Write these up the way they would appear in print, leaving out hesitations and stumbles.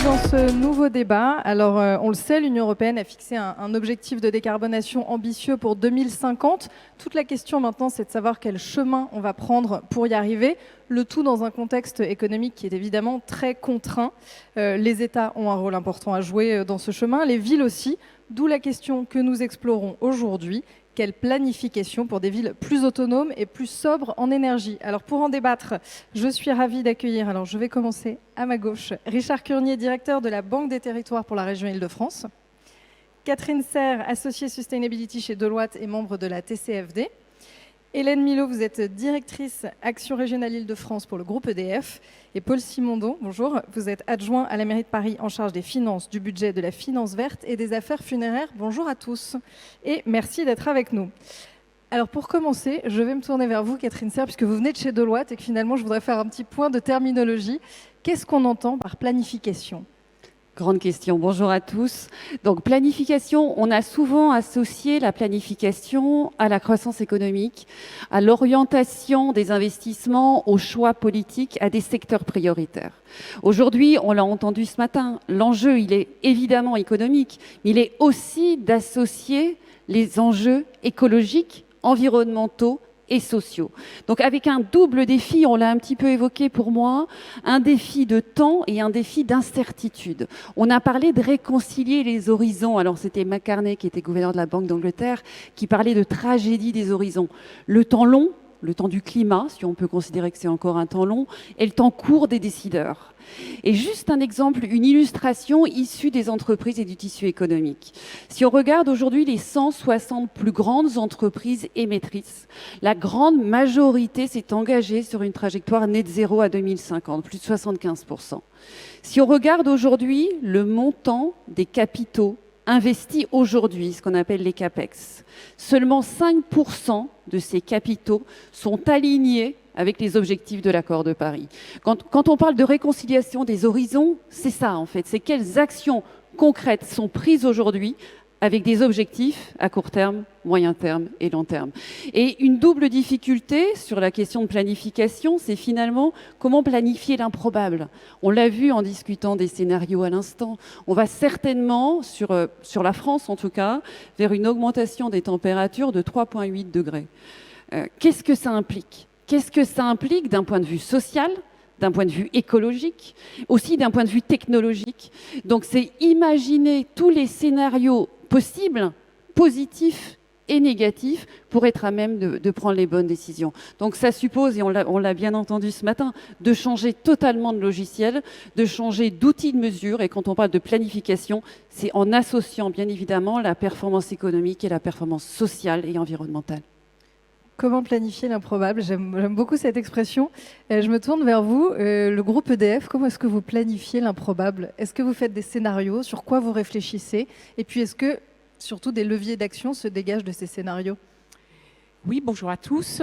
dans ce nouveau débat. Alors, on le sait, l'Union européenne a fixé un objectif de décarbonation ambitieux pour 2050. Toute la question maintenant, c'est de savoir quel chemin on va prendre pour y arriver. Le tout dans un contexte économique qui est évidemment très contraint. Les États ont un rôle important à jouer dans ce chemin, les villes aussi. D'où la question que nous explorons aujourd'hui. Quelle planification pour des villes plus autonomes et plus sobres en énergie? Alors pour en débattre, je suis ravie d'accueillir, alors je vais commencer à ma gauche, Richard Curnier, directeur de la Banque des Territoires pour la région Île-de-France, Catherine Serre, associée Sustainability chez Deloitte et membre de la TCFD, Hélène Milot, vous êtes directrice Action régionale Île-de-France pour le groupe EDF. Et Paul Simondon, bonjour, vous êtes adjoint à la mairie de Paris en charge des finances, du budget, de la finance verte et des affaires funéraires. Bonjour à tous et merci d'être avec nous. Alors pour commencer, je vais me tourner vers vous, Catherine Serre, puisque vous venez de chez Deloitte et que finalement je voudrais faire un petit point de terminologie. Qu'est-ce qu'on entend par planification ? Grande question. Bonjour à tous. Donc, planification, on a souvent associé la planification à la croissance économique, à l'orientation des investissements, aux choix politiques, à des secteurs prioritaires. Aujourd'hui, on l'a entendu ce matin, l'enjeu, il est évidemment économique, mais il est aussi d'associer les enjeux écologiques, environnementaux et sociaux. Donc avec un double défi, on l'a un petit peu évoqué pour moi, un défi de temps et un défi d'incertitude. On a parlé de réconcilier les horizons. Alors c'était McCartney, qui était gouverneur de la Banque d'Angleterre, qui parlait de tragédie des horizons. Le temps long, le temps du climat, si on peut considérer que c'est encore un temps long, et le temps court des décideurs. Et juste un exemple, une illustration issue des entreprises et du tissu économique. Si on regarde aujourd'hui les 160 plus grandes entreprises émettrices, la grande majorité s'est engagée sur une trajectoire net zéro à 2050, plus de 75%. Si on regarde aujourd'hui le montant des capitaux investis aujourd'hui, ce qu'on appelle les CAPEX, seulement 5% de ces capitaux sont alignés avec les objectifs de l'accord de Paris. Quand on parle de réconciliation des horizons, c'est ça en fait, c'est quelles actions concrètes sont prises aujourd'hui avec des objectifs à court terme, moyen terme et long terme. Et une double difficulté sur la question de planification, c'est finalement comment planifier l'improbable. On l'a vu en discutant des scénarios à l'instant. On va certainement, sur la France en tout cas, vers une augmentation des températures de 3,8 degrés. Qu'est-ce que ça implique ? Qu'est-ce que ça implique d'un point de vue social, d'un point de vue écologique, aussi d'un point de vue technologique? Donc c'est imaginer tous les scénarios possibles, positifs et négatifs, pour être à même de prendre les bonnes décisions. Donc ça suppose, et on l'a bien entendu ce matin, de changer totalement de logiciel, de changer d'outils de mesure. Et quand on parle de planification, c'est en associant bien évidemment la performance économique et la performance sociale et environnementale. Comment planifier l'improbable? J'aime beaucoup cette expression. Je me tourne vers vous. Le groupe EDF, comment est-ce que vous planifiez l'improbable? Est-ce que vous faites des scénarios? Sur quoi vous réfléchissez? Et puis, est-ce que, surtout, des leviers d'action se dégagent de ces scénarios? Oui, bonjour à tous.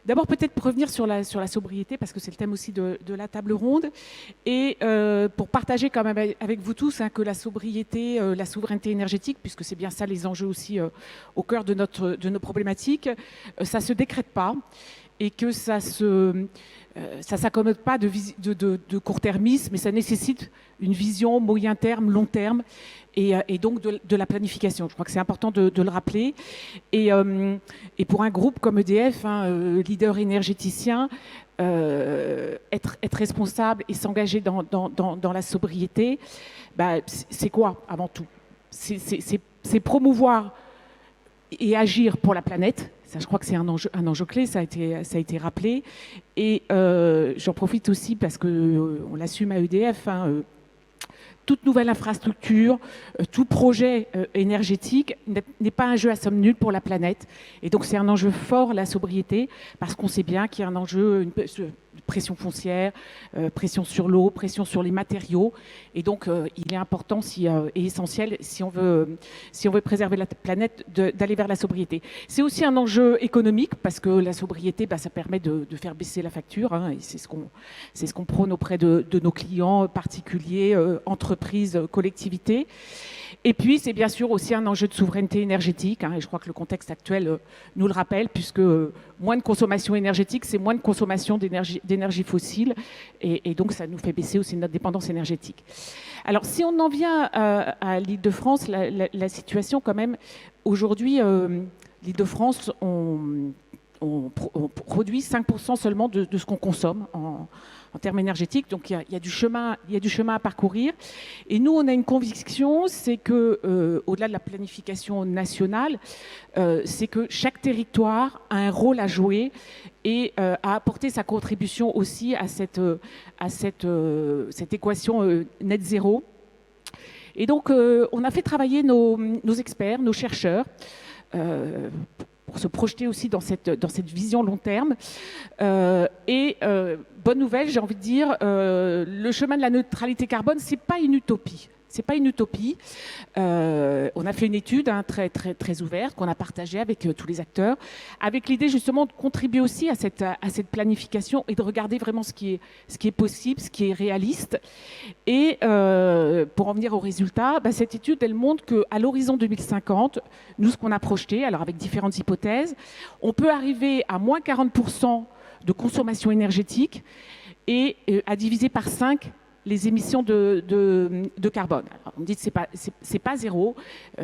D'abord, peut-être pour revenir sur la sobriété, parce que c'est le thème aussi de la table ronde, et pour partager quand même avec vous tous que la sobriété, la souveraineté énergétique, puisque c'est bien ça les enjeux aussi au cœur de nos problématiques, ça ne se décrète pas et que ça s'accommode pas de court-termisme, mais ça nécessite une vision moyen terme, long terme, et donc de la planification. Je crois que c'est important de le rappeler. Et pour un groupe comme EDF, leader énergéticien, être responsable et s'engager dans la sobriété, c'est quoi avant tout? C'est promouvoir et agir pour la planète. Ça, je crois que c'est un enjeu clé, ça a été rappelé. Et j'en profite aussi parce qu'on l'assume à EDF, toute nouvelle infrastructure, tout projet énergétique n'est pas un jeu à somme nulle pour la planète. Et donc c'est un enjeu fort, la sobriété, parce qu'on sait bien qu'il y a un enjeu, une pression foncière, pression sur l'eau, pression sur les matériaux. Et donc il est important et essentiel, si on veut préserver la planète, d'aller vers la sobriété. C'est aussi un enjeu économique, parce que la sobriété, ça permet de faire baisser la facture, et c'est ce qu'on prône auprès de nos clients particuliers, entreprises, collectivités. Et puis, c'est bien sûr aussi un enjeu de souveraineté énergétique, et je crois que le contexte actuel nous le rappelle, puisque moins de consommation énergétique, c'est moins de consommation d'énergie d'énergie fossile, et donc ça nous fait baisser aussi notre dépendance énergétique. Alors si on en vient à l'Île-de-France, la situation quand même, aujourd'hui, l'Île-de-France, on produit 5% seulement de ce qu'on consomme en termes énergétiques. Donc il y a du chemin à parcourir. Et nous, on a une conviction, c'est que au-delà de la planification nationale, c'est que chaque territoire a un rôle à jouer et à apporter sa contribution aussi à cette équation net zéro. Et donc, on a fait travailler nos experts, nos chercheurs, pour se projeter aussi dans cette vision long terme. Bonne nouvelle, j'ai envie de dire, le chemin de la neutralité carbone, c'est pas une utopie. C'est pas une utopie. On a fait une étude très, très, très ouverte qu'on a partagée avec tous les acteurs, avec l'idée justement de contribuer aussi à cette planification et de regarder vraiment ce qui est possible, ce qui est réaliste. Et pour en venir au résultat, cette étude, elle montre qu'à l'horizon 2050, nous, ce qu'on a projeté, alors avec différentes hypothèses, on peut arriver à moins 40% de consommation énergétique et à diviser par 5 les émissions de carbone. Alors, on dit que c'est pas zéro,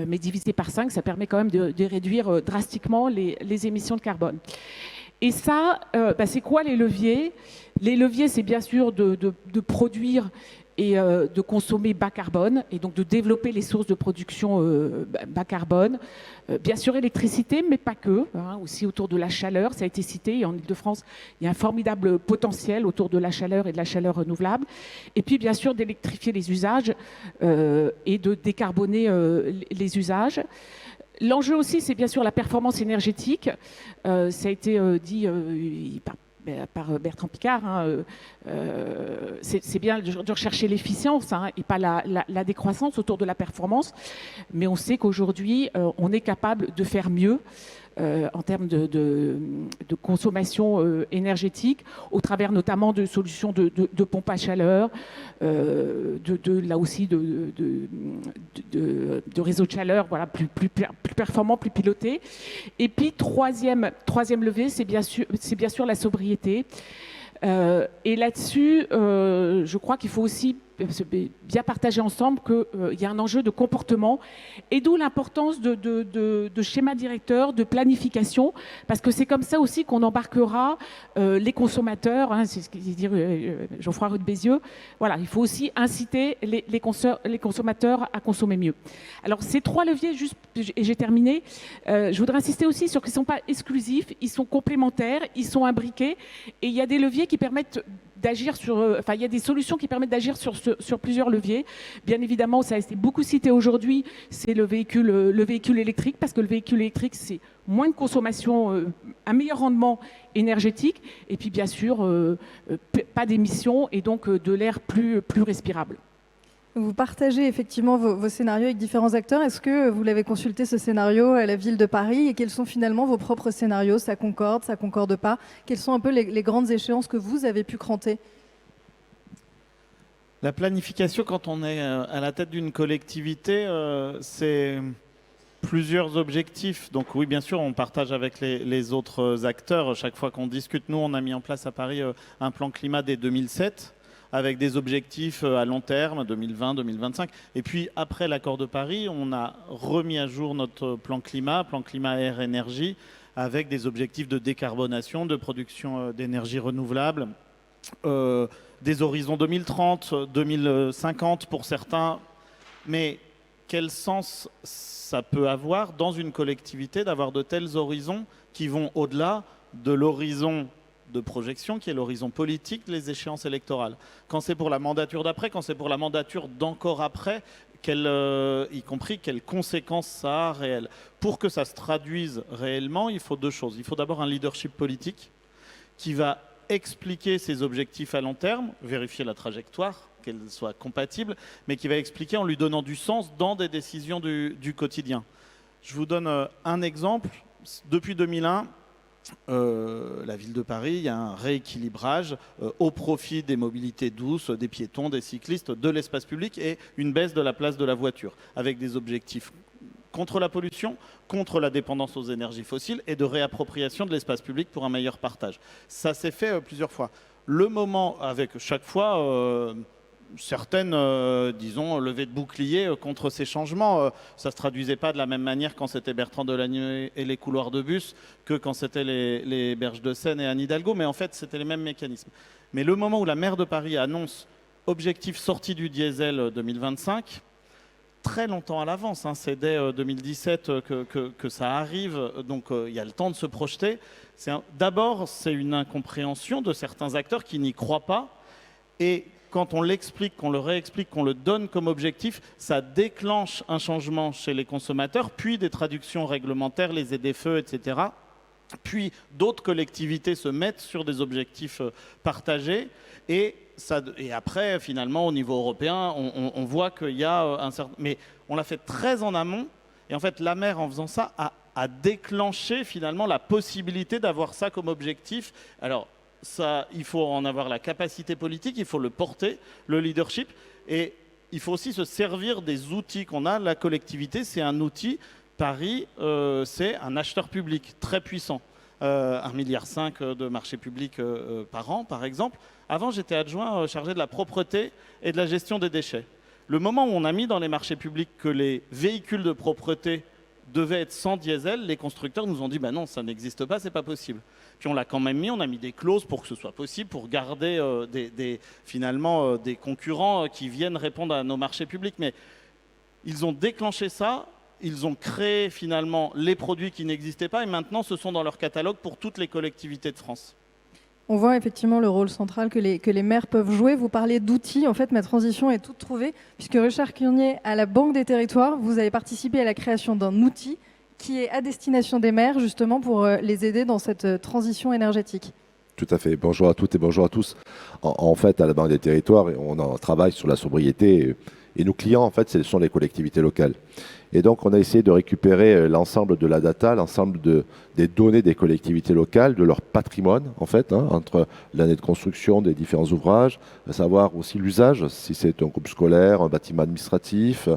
mais divisé par 5, ça permet quand même de réduire drastiquement les émissions de carbone. Et ça, c'est quoi les leviers? Les leviers, c'est bien sûr de produire et de consommer bas carbone, et donc de développer les sources de production bas carbone. Bien sûr électricité, mais pas que, aussi autour de la chaleur, ça a été cité, et en Île-de-France, il y a un formidable potentiel autour de la chaleur et de la chaleur renouvelable. Et puis bien sûr d'électrifier les usages et de décarboner les usages. L'enjeu aussi, c'est bien sûr la performance énergétique. Ça a été dit par Bertrand Piccard, c'est bien de rechercher l'efficience et pas la décroissance autour de la performance, mais on sait qu'aujourd'hui, on est capable de faire mieux en termes de consommation énergétique, au travers notamment de solutions de pompe à chaleur, là aussi de réseaux de chaleur, voilà, plus performants, plus pilotés. Et puis troisième levier, c'est bien sûr la sobriété. Et là-dessus, je crois qu'il faut aussi bien partager ensemble qu'il y a un enjeu de comportement, et d'où l'importance de schémas directeurs, de planification, parce que c'est comme ça aussi qu'on embarquera les consommateurs, c'est ce qu'il dit Geoffroy Roux de Bézieux. Voilà, il faut aussi inciter les consommateurs à consommer mieux. Alors ces 3 leviers, juste, et j'ai terminé, je voudrais insister aussi sur qu'ils ne sont pas exclusifs, ils sont complémentaires, ils sont imbriqués, et il y a des leviers qui permettent d'agir il y a des solutions qui permettent d'agir sur plusieurs leviers. Bien évidemment, ça a été beaucoup cité aujourd'hui, c'est le véhicule électrique, parce que le véhicule électrique, c'est moins de consommation, un meilleur rendement énergétique, et puis bien sûr, pas d'émissions, et donc de l'air plus respirable. Vous partagez effectivement vos scénarios avec différents acteurs. Est-ce que vous l'avez consulté, ce scénario, à la ville de Paris, et quels sont finalement vos propres scénarios? Ça concorde pas? Quelles sont un peu les grandes échéances que vous avez pu cranter? La planification, quand on est à la tête d'une collectivité, c'est plusieurs objectifs. Donc oui, bien sûr, on partage avec les autres acteurs. Chaque fois qu'on discute, nous, on a mis en place à Paris un plan climat dès 2007, avec des objectifs à long terme, 2020, 2025. Et puis, après l'accord de Paris, on a remis à jour notre plan climat air énergie, avec des objectifs de décarbonation, de production d'énergie renouvelable, des horizons 2030, 2050 pour certains. Mais quel sens ça peut avoir dans une collectivité d'avoir de tels horizons qui vont au-delà de l'horizon de projection, qui est l'horizon politique, les échéances électorales. Quand c'est pour la mandature d'après, quand c'est pour la mandature d'encore après, y compris quelles conséquences ça a réelles. Pour que ça se traduise réellement, il faut 2 choses. Il faut d'abord un leadership politique qui va expliquer ses objectifs à long terme, vérifier la trajectoire, qu'elle soit compatible, mais qui va expliquer en lui donnant du sens dans des décisions du quotidien. Je vous donne un exemple. Depuis 2001, la ville de Paris, il y a un rééquilibrage au profit des mobilités douces, des piétons, des cyclistes, de l'espace public, et une baisse de la place de la voiture, avec des objectifs contre la pollution, contre la dépendance aux énergies fossiles et de réappropriation de l'espace public pour un meilleur partage. Ça s'est fait plusieurs fois. Le moment, avec chaque fois certaines, disons, levées de boucliers contre ces changements. Ça ne se traduisait pas de la même manière quand c'était Bertrand Delanoë et les couloirs de bus que quand c'était les berges de Seine et Anne Hidalgo, mais en fait, c'était les mêmes mécanismes. Mais le moment où la maire de Paris annonce objectif sortie du diesel 2025, très longtemps à l'avance, hein, c'est dès 2017 que ça arrive, donc il y a le temps de se projeter. D'abord, c'est une incompréhension de certains acteurs qui n'y croient pas, et quand on l'explique, qu'on le réexplique, qu'on le donne comme objectif, ça déclenche un changement chez les consommateurs, puis des traductions réglementaires, les ZFE, etc. Puis d'autres collectivités se mettent sur des objectifs partagés, et après, finalement, au niveau européen, on voit qu'il y a un certain... Mais on l'a fait très en amont, et en fait, la maire, en faisant ça, a déclenché finalement la possibilité d'avoir ça comme objectif. Alors, ça, il faut en avoir la capacité politique, il faut le porter, le leadership, et il faut aussi se servir des outils qu'on a. La collectivité, c'est un outil. Paris, c'est un acheteur public très puissant. 1,5 milliard de marché public par an, par exemple. Avant, j'étais adjoint chargé de la propreté et de la gestion des déchets. Le moment où on a mis dans les marchés publics que les véhicules de propreté devaient être sans diesel, les constructeurs nous ont dit bah non, ça n'existe pas, c'est pas possible. Puis on l'a quand même mis, on a mis des clauses pour que ce soit possible, pour garder finalement des concurrents qui viennent répondre à nos marchés publics. Mais ils ont déclenché ça, ils ont créé finalement les produits qui n'existaient pas, et maintenant ce sont dans leur catalogue pour toutes les collectivités de France. On voit effectivement le rôle central que les maires peuvent jouer. Vous parlez d'outils. En fait, ma transition est toute trouvée, puisque Richard Curnier, à la Banque des Territoires, vous avez participé à la création d'un outil qui est à destination des maires, justement, pour les aider dans cette transition énergétique. Tout à fait. Bonjour à toutes et bonjour à tous. En fait, à la Banque des Territoires, on travaille sur la sobriété, et nos clients, en fait, ce sont les collectivités locales. Et donc, on a essayé de récupérer l'ensemble de la data, l'ensemble des données des collectivités locales, de leur patrimoine, en fait, hein, entre l'année de construction des différents ouvrages, à savoir aussi l'usage, si c'est un groupe scolaire, un bâtiment administratif,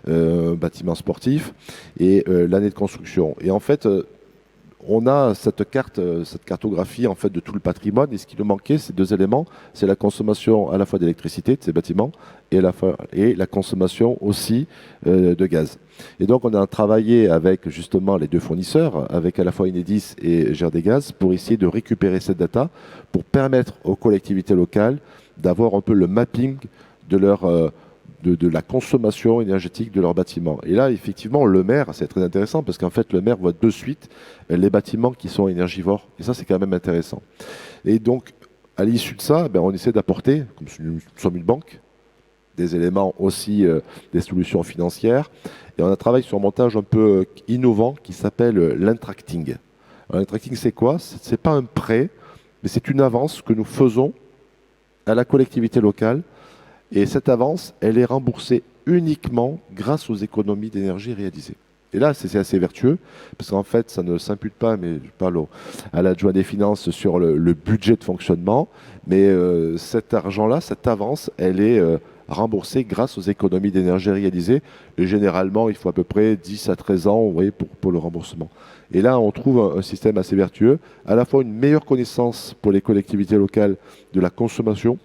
un bâtiment sportif, et l'année de construction. Et en fait, on a cette cartographie en fait de tout le patrimoine, et ce qui nous manquait, c'est deux éléments, c'est la consommation à la fois d'électricité de ces bâtiments et la consommation aussi de gaz. Et donc on a travaillé avec justement les deux fournisseurs, avec à la fois Enedis et GRDGaz, pour essayer de récupérer cette data, pour permettre aux collectivités locales d'avoir un peu le mapping de leur de la consommation énergétique de leurs bâtiments. Et là, effectivement, le maire, c'est très intéressant parce qu'en fait, le maire voit de suite les bâtiments qui sont énergivores. Et ça, c'est quand même intéressant. Et donc, à l'issue de ça, on essaie d'apporter, comme nous sommes une banque, des éléments aussi, des solutions financières. Et on a travaillé sur un montage un peu innovant qui s'appelle l'intracting. L'intracting, c'est quoi? C'est pas un prêt, mais c'est une avance que nous faisons à la collectivité locale. Et cette avance, elle est remboursée uniquement grâce aux économies d'énergie réalisées. Et là, c'est assez vertueux, parce qu'en fait, ça ne s'impute pas, mais je parle à l'adjoint des finances sur le budget de fonctionnement, mais cet argent-là, cette avance, elle est remboursée grâce aux économies d'énergie réalisées. Et généralement, il faut à peu près 10 à 13 ans, vous voyez, pour le remboursement. Et là, on trouve un système assez vertueux, à la fois une meilleure connaissance pour les collectivités locales de la consommation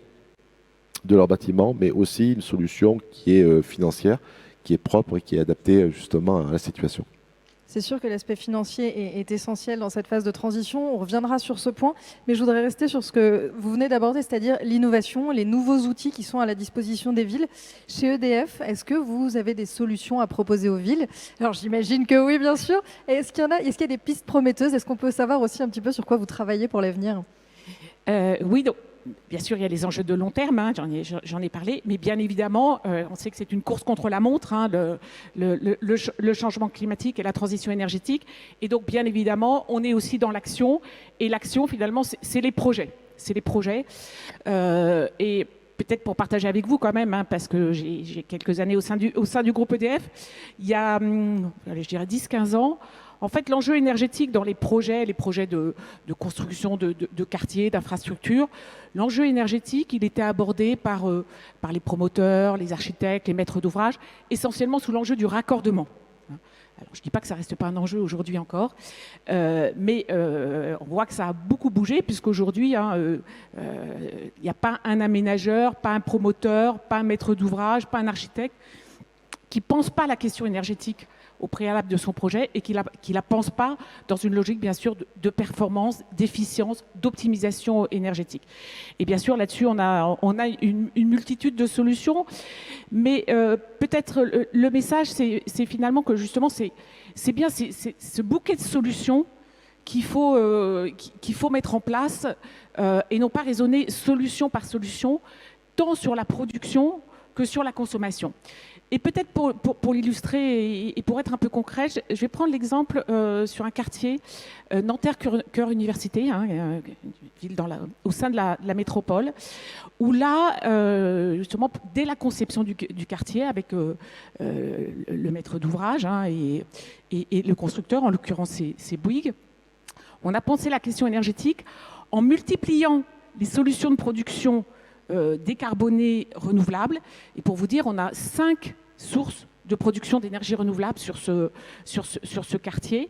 de leurs bâtiments, mais aussi une solution qui est financière, qui est propre et qui est adaptée justement à la situation. C'est sûr que l'aspect financier est essentiel dans cette phase de transition. On reviendra sur ce point, mais je voudrais rester sur ce que vous venez d'aborder, c'est-à-dire l'innovation, les nouveaux outils qui sont à la disposition des villes. Chez EDF, est-ce que vous avez des solutions à proposer aux villes? Alors j'imagine que oui, bien sûr. Est-ce qu'il y a des pistes prometteuses? Est-ce qu'on peut savoir aussi un petit peu sur quoi vous travaillez pour l'avenir? Oui, donc, bien sûr, il y a les enjeux de long terme, hein, j'en ai parlé, mais bien évidemment, on sait que c'est une course contre la montre, hein, le changement climatique et la transition énergétique. Et donc, bien évidemment, on est aussi dans l'action. Et l'action, finalement, c'est les projets. C'est les projets. Et peut-être pour partager avec vous quand même, hein, parce que j'ai quelques années au sein du groupe EDF, il y a, je dirais, 10-15 ans, en fait, l'enjeu énergétique dans les projets de construction de quartiers, d'infrastructures, l'enjeu énergétique, il était abordé par les promoteurs, les architectes, les maîtres d'ouvrage, essentiellement sous l'enjeu du raccordement. Alors, je ne dis pas que ça ne reste pas un enjeu aujourd'hui encore, mais on voit que ça a beaucoup bougé, puisqu'aujourd'hui, il n'y a pas un aménageur, pas un promoteur, pas un maître d'ouvrage, pas un architecte qui ne pense pas à la question énergétique au préalable de son projet et qui la pense pas dans une logique, bien sûr, de performance, d'efficience, d'optimisation énergétique. Et bien sûr, là-dessus, on a une multitude de solutions, mais peut-être le message, c'est finalement que justement, c'est bien ce bouquet de solutions qu'il faut mettre en place et non pas raisonner solution par solution, tant sur la production que sur la consommation. Et peut-être pour l'illustrer et pour être un peu concret, je vais prendre l'exemple sur un quartier, Nanterre Cœur Université, une ville au sein de la métropole, où là, justement, dès la conception du quartier, avec le maître d'ouvrage et le constructeur, en l'occurrence c'est Bouygues, on a pensé la question énergétique en multipliant les solutions de production décarbonées renouvelables. Et pour vous dire, on a 5 sources de production d'énergie renouvelable sur ce quartier.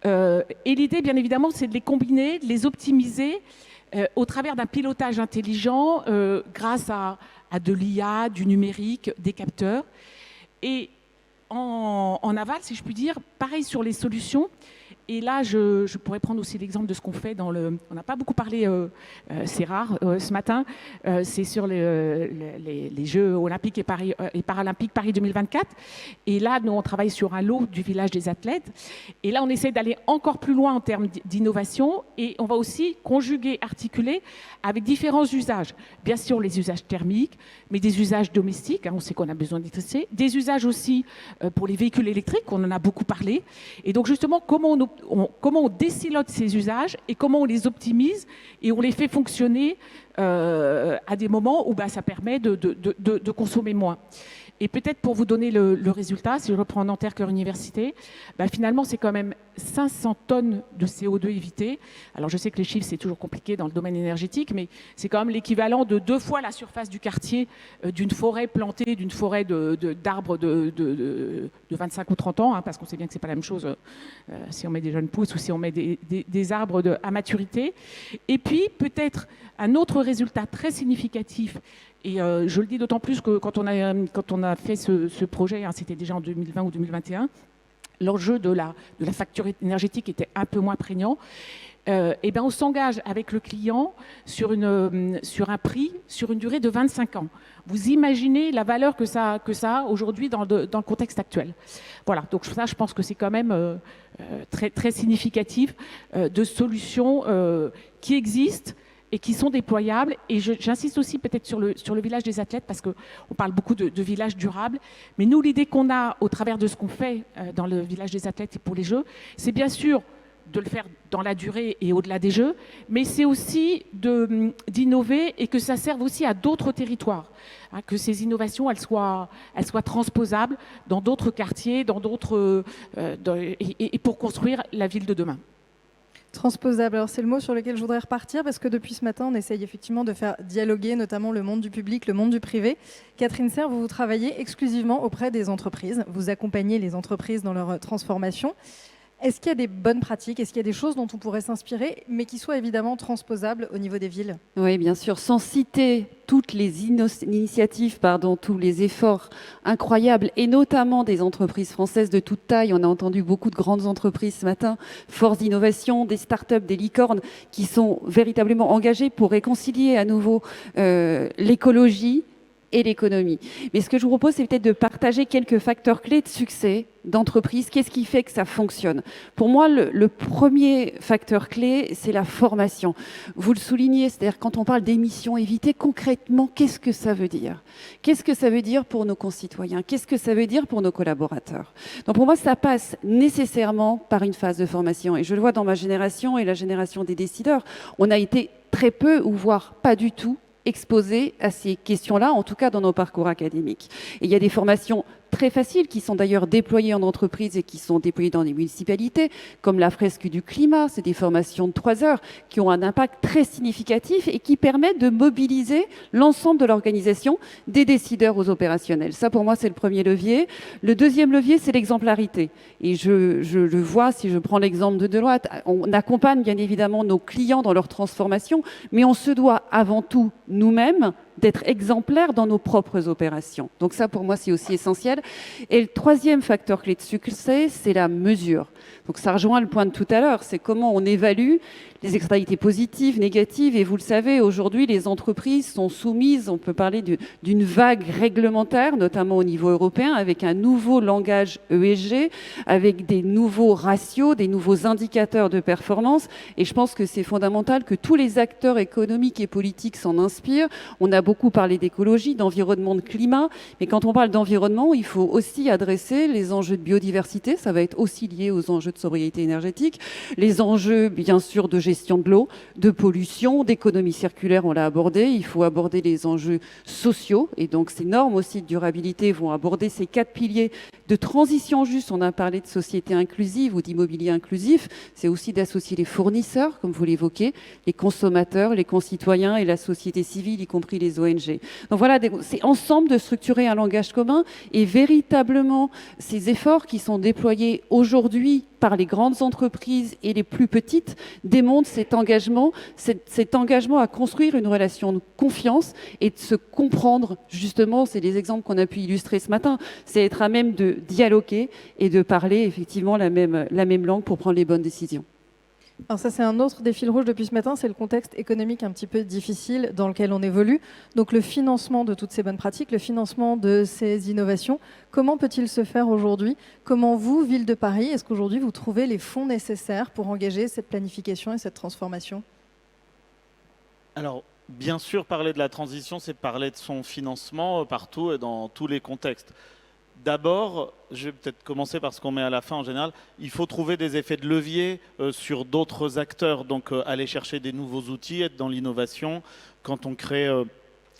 Et l'idée, bien évidemment, c'est de les combiner, de les optimiser au travers d'un pilotage intelligent grâce à de l'IA, du numérique, des capteurs. Et en aval, si je puis dire, pareil sur les solutions. Et là, je pourrais prendre aussi l'exemple de ce qu'on fait dans le... On n'a pas beaucoup parlé, c'est rare, ce matin, c'est sur les Jeux olympiques et paralympiques Paris 2024. Et là, nous, on travaille sur un lot du village des athlètes. Et là, on essaie d'aller encore plus loin en termes d'innovation. Et on va aussi conjuguer, articuler avec différents usages. Bien sûr, les usages thermiques, mais des usages domestiques. On sait qu'on a besoin d'électricité. Des usages aussi pour les véhicules électriques, on en a beaucoup parlé. Et donc, justement, comment on décilote ces usages et comment on les optimise et on les fait fonctionner à des moments où ça permet de consommer moins. Et peut-être pour vous donner le résultat, si je reprends Nanterre Cœur Université, finalement c'est quand même 500 tonnes de CO2 évitées. Alors je sais que les chiffres c'est toujours compliqué dans le domaine énergétique, mais c'est quand même l'équivalent de 2 fois la surface du quartier d'une forêt plantée, d'une forêt d'arbres de 25 ou 30 ans, parce qu'on sait bien que c'est pas la même chose si on met des jeunes pousses ou si on met des arbres à maturité. Et puis peut-être un autre résultat très significatif. Et je le dis d'autant plus que quand on a fait ce projet, c'était déjà en 2020 ou 2021, l'enjeu de la facture énergétique était un peu moins prégnant. On s'engage avec le client sur un prix, sur une durée de 25 ans. Vous imaginez la valeur que ça a aujourd'hui dans le contexte actuel. Voilà, donc ça, je pense que c'est quand même très, très significatif de solutions qui existent et qui sont déployables. Et j'insiste aussi peut-être sur le village des athlètes, parce qu'on parle beaucoup de village durable. Mais nous, l'idée qu'on a au travers de ce qu'on fait dans le village des athlètes et pour les Jeux, c'est bien sûr de le faire dans la durée et au-delà des Jeux, mais c'est aussi d'innover et que ça serve aussi à d'autres territoires, que ces innovations, elles soient transposables dans d'autres quartiers, et pour construire la ville de demain. Transposable, alors c'est le mot sur lequel je voudrais repartir, parce que depuis ce matin, on essaye effectivement de faire dialoguer notamment le monde du public, le monde du privé. Catherine Serre, vous travaillez exclusivement auprès des entreprises, vous accompagnez les entreprises dans leur transformation. Est-ce qu'il y a des bonnes pratiques, est-ce qu'il y a des choses dont on pourrait s'inspirer, mais qui soient évidemment transposables au niveau des villes? Oui, bien sûr, sans citer toutes les initiatives, tous les efforts incroyables, et notamment des entreprises françaises de toute taille. On a entendu beaucoup de grandes entreprises ce matin, force d'innovation, des startups, des licornes, qui sont véritablement engagées pour réconcilier à nouveau l'écologie et l'économie. Mais ce que je vous propose, c'est peut-être de partager quelques facteurs clés de succès d'entreprise. Qu'est-ce qui fait que ça fonctionne? Pour moi, le premier facteur clé, c'est la formation. Vous le soulignez, c'est-à-dire quand on parle d'émissions évitées, concrètement, qu'est-ce que ça veut dire? Qu'est-ce que ça veut dire pour nos concitoyens? Qu'est-ce que ça veut dire pour nos collaborateurs? Donc pour moi, ça passe nécessairement par une phase de formation. Et je le vois dans ma génération et la génération des décideurs. On a été très peu, ou voire pas du tout, exposés à ces questions-là, en tout cas dans nos parcours académiques. Et il y a des formations très faciles, qui sont d'ailleurs déployées en entreprise et qui sont déployées dans les municipalités, comme la fresque du climat. C'est des formations de 3 heures qui ont un impact très significatif et qui permettent de mobiliser l'ensemble de l'organisation, des décideurs aux opérationnels. Ça, pour moi, c'est le premier levier. Le deuxième levier, c'est l'exemplarité. Et je le vois, si je prends l'exemple de Deloitte, on accompagne bien évidemment nos clients dans leur transformation, mais on se doit avant tout, nous-mêmes, d'être exemplaires dans nos propres opérations. Donc ça, pour moi, c'est aussi essentiel. Et le troisième facteur clé de succès, c'est la mesure. Donc ça rejoint le point de tout à l'heure, c'est comment on évalue les externalités positives, négatives. Et vous le savez, aujourd'hui, les entreprises sont soumises, on peut parler d'une vague réglementaire, notamment au niveau européen, avec un nouveau langage ESG, avec des nouveaux ratios, des nouveaux indicateurs de performance. Et je pense que c'est fondamental que tous les acteurs économiques et politiques s'en inspirent. On a beaucoup parlé d'écologie, d'environnement, de climat. Mais quand on parle d'environnement, il faut aussi adresser les enjeux de biodiversité. Ça va être aussi lié aux enjeux de sobriété énergétique. Les enjeux, bien sûr, de gestion de l'eau, de pollution, d'économie circulaire, on l'a abordé. Il faut aborder les enjeux sociaux. Et donc, ces normes aussi de durabilité vont aborder ces 4 piliers de transition juste. On a parlé de société inclusive ou d'immobilier inclusif. C'est aussi d'associer les fournisseurs, comme vous l'évoquez, les consommateurs, les concitoyens et la société civile, y compris les ONG. Donc voilà, c'est ensemble de structurer un langage commun et véritablement ces efforts qui sont déployés aujourd'hui par les grandes entreprises et les plus petites démontrent cet engagement à construire une relation de confiance et de se comprendre. Justement, c'est les exemples qu'on a pu illustrer ce matin. C'est être à même de dialoguer et de parler effectivement la même langue pour prendre les bonnes décisions. Alors ça, c'est un autre des fils rouges depuis ce matin, c'est le contexte économique un petit peu difficile dans lequel on évolue. Donc le financement de toutes ces bonnes pratiques, le financement de ces innovations, comment peut-il se faire aujourd'hui? Comment vous, Ville de Paris, est-ce qu'aujourd'hui vous trouvez les fonds nécessaires pour engager cette planification et cette transformation? Alors, bien sûr, parler de la transition, c'est parler de son financement partout et dans tous les contextes. D'abord, je vais peut-être commencer par ce qu'on met à la fin en général, il faut trouver des effets de levier sur d'autres acteurs, donc aller chercher des nouveaux outils, être dans l'innovation. Quand on crée,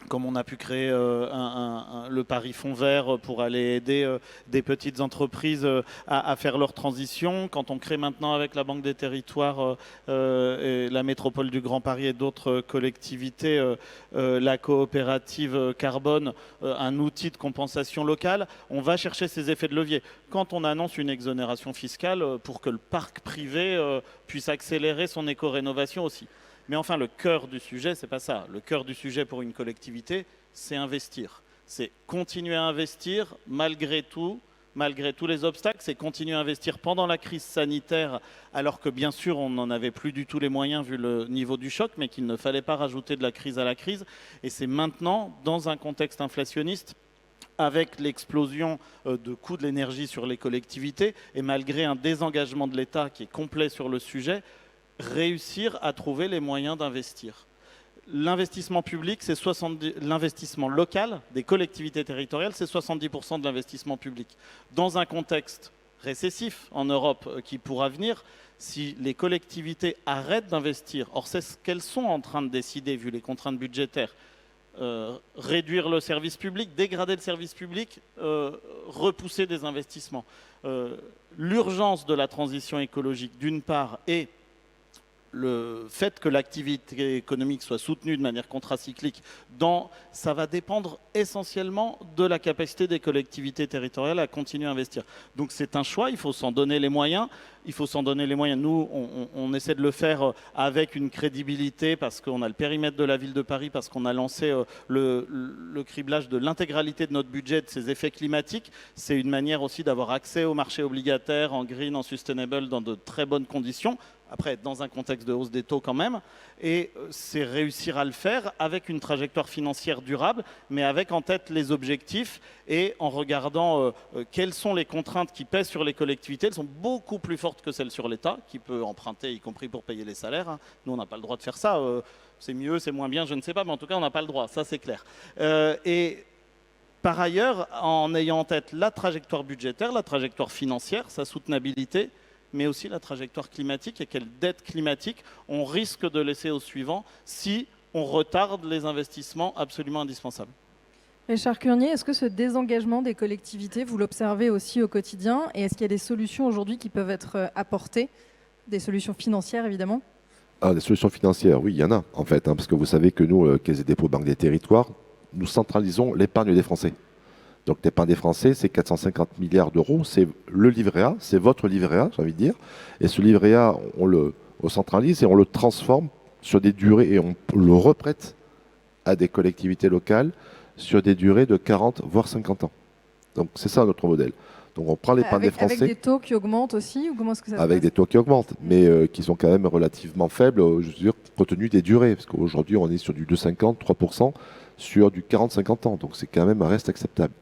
comme on a pu créer le Paris Fonds Vert pour aller aider des petites entreprises à faire leur transition, quand on crée maintenant avec la Banque des Territoires, et la Métropole du Grand Paris et d'autres collectivités, la coopérative carbone, un outil de compensation locale, on va chercher ces effets de levier. Quand on annonce une exonération fiscale pour que le parc privé puisse accélérer son éco-rénovation aussi. Mais enfin, le cœur du sujet, c'est pas ça. Le cœur du sujet pour une collectivité, c'est investir. C'est continuer à investir malgré tout, malgré tous les obstacles. C'est continuer à investir pendant la crise sanitaire, alors que bien sûr, on n'en avait plus du tout les moyens vu le niveau du choc, mais qu'il ne fallait pas rajouter de la crise à la crise. Et c'est maintenant, dans un contexte inflationniste, avec l'explosion de coûts de l'énergie sur les collectivités, et malgré un désengagement de l'État qui est complet sur le sujet, réussir à trouver les moyens d'investir. L'investissement public, c'est l'investissement local des collectivités territoriales, c'est 70% de l'investissement public. Dans un contexte récessif en Europe qui pourra venir, si les collectivités arrêtent d'investir, or c'est ce qu'elles sont en train de décider vu les contraintes budgétaires, réduire le service public, dégrader le service public, repousser des investissements. L'urgence de la transition écologique d'une part et le fait que l'activité économique soit soutenue de manière contracyclique, ça va dépendre essentiellement de la capacité des collectivités territoriales à continuer à investir. Donc c'est un choix, il faut s'en donner les moyens. Il faut s'en donner les moyens. Nous, on essaie de le faire avec une crédibilité parce qu'on a le périmètre de la ville de Paris, parce qu'on a lancé le criblage de l'intégralité de notre budget, de ses effets climatiques. C'est une manière aussi d'avoir accès au marché obligataire en green, en sustainable, dans de très bonnes conditions. Après, dans un contexte de hausse des taux quand même. Et c'est réussir à le faire avec une trajectoire financière durable, mais avec en tête les objectifs et en regardant quelles sont les contraintes qui pèsent sur les collectivités. Elles sont beaucoup plus fortes que celles sur l'État, qui peut emprunter, y compris pour payer les salaires. Hein. Nous, on n'a pas le droit de faire ça. C'est mieux, c'est moins bien, je ne sais pas, mais en tout cas, on n'a pas le droit. Ça, c'est clair. Et par ailleurs, en ayant en tête la trajectoire budgétaire, la trajectoire financière, sa soutenabilité, mais aussi la trajectoire climatique et quelle dette climatique on risque de laisser au suivant si on retarde les investissements absolument indispensables. Richard Curnier, est-ce que ce désengagement des collectivités, vous l'observez aussi au quotidien? Et est-ce qu'il y a des solutions aujourd'hui qui peuvent être apportées? Des solutions financières, évidemment? Des solutions financières, oui, il y en a, en fait, parce que vous savez que nous, Caisse des dépôts, Banque des territoires, nous centralisons l'épargne des Français. Donc l'épargne des Français, c'est 450 milliards d'euros, c'est le livret A, c'est votre livret A, j'ai envie de dire. Et ce livret A, on le centralise et on le transforme sur des durées et on le reprête à des collectivités locales sur des durées de 40 voire 50 ans. Donc c'est ça notre modèle. Donc on prend l'épargne des Français. Avec des taux qui augmentent aussi, ou comment est-ce que ça se avec passe? des taux qui augmentent, mais qui sont quand même relativement faibles, je veux dire, compte tenu des durées. Parce qu'aujourd'hui, on est sur du 2,50, 3% sur du 40-50 ans. Donc c'est quand même un reste acceptable.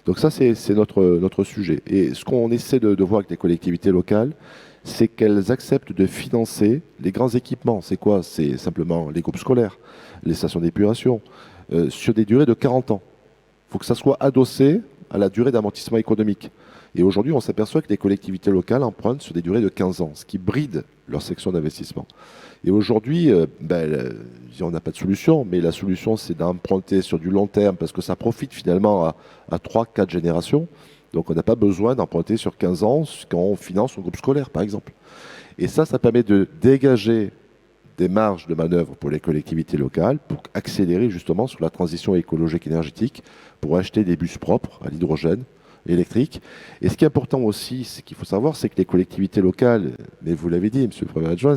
Donc ça, c'est notre sujet. Et ce qu'on essaie de voir avec les collectivités locales, c'est qu'elles acceptent de financer les grands équipements. C'est quoi? C'est simplement les groupes scolaires, les stations d'épuration, sur des durées de 40 ans. Il faut que ça soit adossé à la durée d'amortissement économique. Et aujourd'hui, on s'aperçoit que les collectivités locales empruntent sur des durées de 15 ans, ce qui bride leur section d'investissement. Et aujourd'hui, on n'a pas de solution, mais la solution, c'est d'emprunter sur du long terme, parce que ça profite finalement à 3-4 générations. Donc on n'a pas besoin d'emprunter sur 15 ans quand on finance un groupe scolaire, par exemple. Et ça permet de dégager des marges de manœuvre pour les collectivités locales pour accélérer justement sur la transition écologique énergétique, pour acheter des bus propres à l'hydrogène électrique. Et ce qui est important aussi, ce qu'il faut savoir, c'est que les collectivités locales, mais vous l'avez dit, monsieur le Premier adjoint,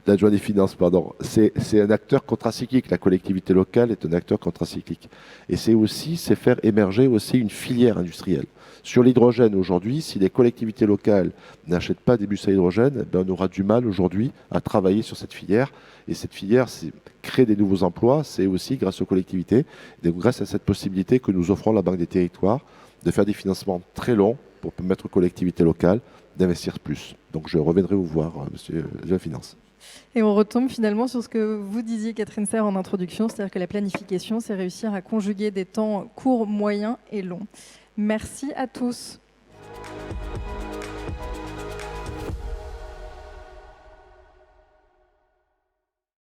l'adjoint des finances, pardon, c'est un acteur contracyclique. La collectivité locale est un acteur contracyclique. Et c'est faire émerger aussi une filière industrielle. Sur l'hydrogène aujourd'hui, si les collectivités locales n'achètent pas des bus à hydrogène, on aura du mal aujourd'hui à travailler sur cette filière. Et cette filière, c'est créer des nouveaux emplois, c'est aussi grâce aux collectivités, et grâce à cette possibilité que nous offrons la Banque des territoires de faire des financements très longs pour permettre aux collectivités locales d'investir plus. Donc je reviendrai vous voir, monsieur la Finance. Et on retombe finalement sur ce que vous disiez, Catherine Serre, en introduction, c'est-à-dire que la planification, c'est réussir à conjuguer des temps courts, moyens et longs. Merci à tous.